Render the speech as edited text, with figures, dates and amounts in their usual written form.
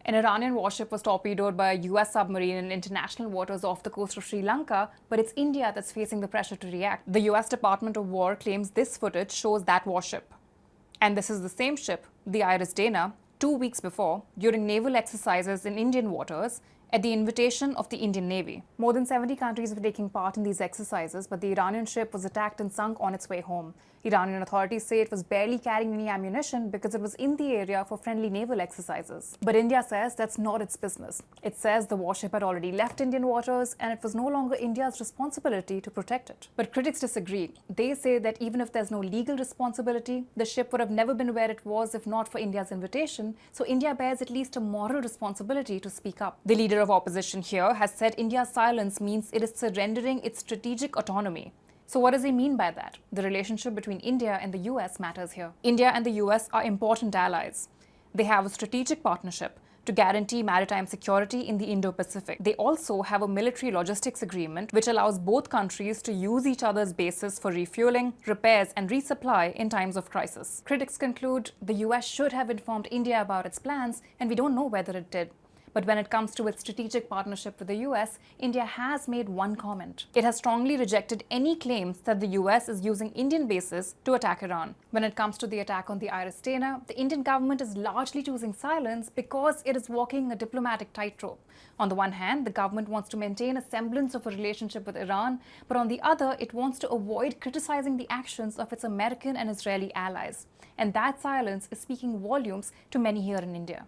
An Iranian warship was torpedoed by a US submarine in international waters off the coast of Sri Lanka, but it's India that's facing the pressure to react. The US Department of War claims this footage shows that warship. And this is the same ship, the Iris Dena, 2 weeks before, during naval exercises in Indian waters, at the invitation of the Indian Navy. More than 70 countries were taking part in these exercises, but the Iranian ship was attacked and sunk on its way home. Iranian authorities say it was barely carrying any ammunition because it was in the area for friendly naval exercises. But India says that's not its business. It says the warship had already left Indian waters and it was no longer India's responsibility to protect it. But critics disagree. They say that even if there's no legal responsibility, the ship would have never been where it was if not for India's invitation, so India bears at least a moral responsibility to speak up. The leader of opposition here has said India's silence means it is surrendering its strategic autonomy. So what does he mean by that? The relationship between India and the US matters here. India and the US are important allies. They have a strategic partnership to guarantee maritime security in the Indo-Pacific. They also have a military logistics agreement which allows both countries to use each other's bases for refueling, repairs, and resupply in times of crisis. Critics conclude the US should have informed India about its plans, and we don't know whether it did. But when it comes to its strategic partnership with the US, India has made one comment. It has strongly rejected any claims that the US is using Indian bases to attack Iran. When it comes to the attack on the Iris Dena, the Indian government is largely choosing silence because it is walking a diplomatic tightrope. On the one hand, the government wants to maintain a semblance of a relationship with Iran, but on the other, it wants to avoid criticizing the actions of its American and Israeli allies. And that silence is speaking volumes to many here in India.